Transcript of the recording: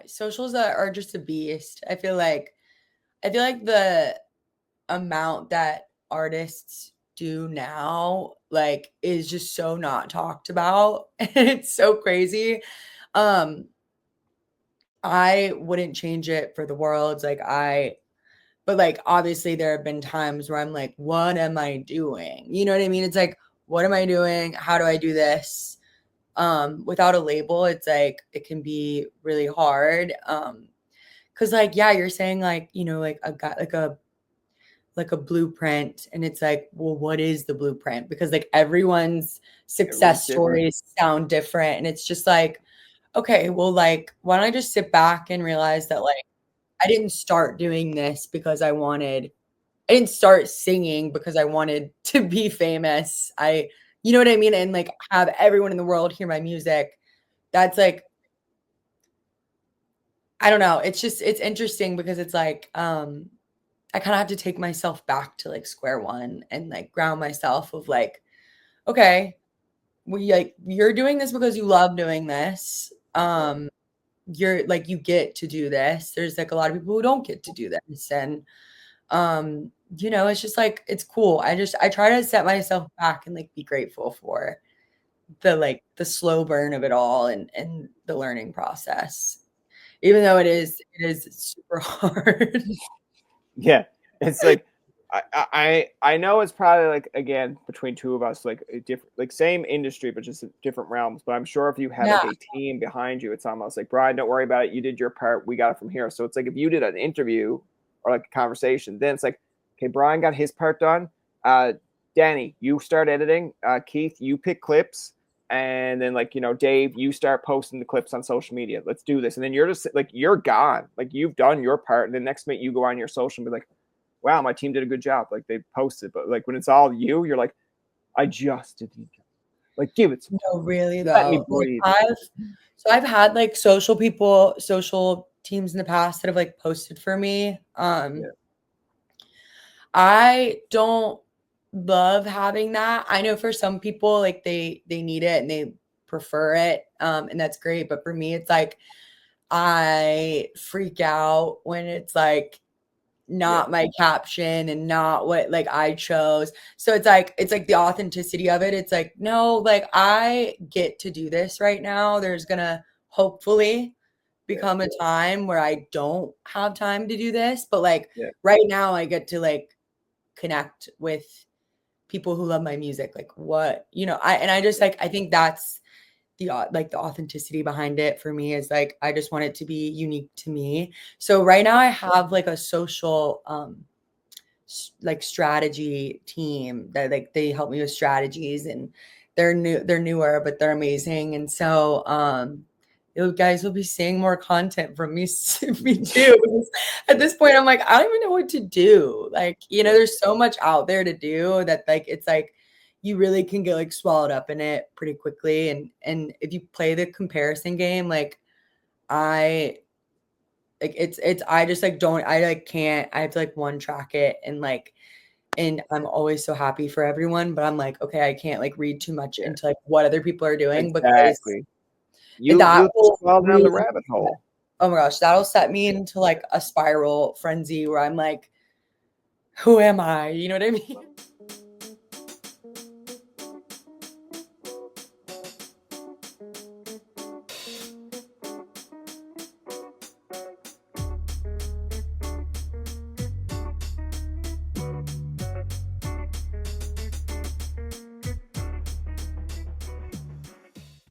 socials are just a beast. I feel like the amount that artists do now like is just so not talked about and it's so crazy. um I wouldn't change it for the world. But like obviously there have been times where I'm like, what am I doing? You know what I mean? It's like, what am I doing? How do I do this? Without a label, it's like it can be really hard. Cause like, yeah, you're saying like, like a guy like a blueprint, and it's like, well, what is the blueprint? Because like everyone's Everyone's success different. stories sound different, and it's just like, okay, well, like, why don't I just sit back and realize that like I didn't start doing this because I didn't start singing because I wanted to be famous. You know what I mean? And like have everyone in the world hear my music. That's like, I don't know. It's interesting because it's like, I kind of have to take myself back to like square one and like ground myself of like, okay, you're doing this because you love doing this. You're like, you get to do this. There's like a lot of people who don't get to do this. And it's just like it's cool. I try to set myself back and like be grateful for the slow burn of it all and the learning process. Even though it is super hard. Yeah, it's like I know it's probably like again between two of us like a different like same industry but just different realms. But I'm sure if you had Yeah. like a team behind you, it's almost like Brian, don't worry about it. You did your part. We got it from here. So it's like if you did an interview or like a conversation, then it's like okay, Brian got his part done. Danny, you start editing. Keith, you pick clips. And then like Dave, you start posting the clips on social media. Let's do this. And then you're just like you're gone. Like you've done your part. And then next minute you go on your social and be like, wow, my team did a good job. Like they posted. But like when it's all you, you're like, I just did the job. Like give it some time. No, really Let me though. Like breathe. I've had like social teams in the past that have like posted for me. Yeah. I don't love having that. I know for some people like they need it and they prefer it. And that's great. But for me, it's like I freak out when it's like Yeah. not my caption and not what like I chose. So it's like the authenticity of it. It's like, no, like I get to do this right now. There's gonna hopefully Yeah. become a time where I don't have time to do this. But like Yeah. right now I get to like connect with people who love my music. Like what, I just like I think that's the authenticity behind it for me is like I just want it to be unique to me. So right now I have like a social like strategy team that like they help me with strategies, and they're newer but they're amazing. And so you guys will be seeing more content from me, me too. Because at this point I'm like, I don't even know what to do. Like, Yeah. there's so much out there to do that like it's like you really can get like swallowed up in it pretty quickly. And if you play the comparison game, like I it's I just like don't I like can't I have to like one track it and I'm always so happy for everyone, but I'm like, okay, I can't like read too much Yeah. into like what other people are doing because Exactly. You'll that just will fall down the really, rabbit hole. oh my gosh, that'll set me into like a spiral frenzy where I'm like, who am I? You know what I mean?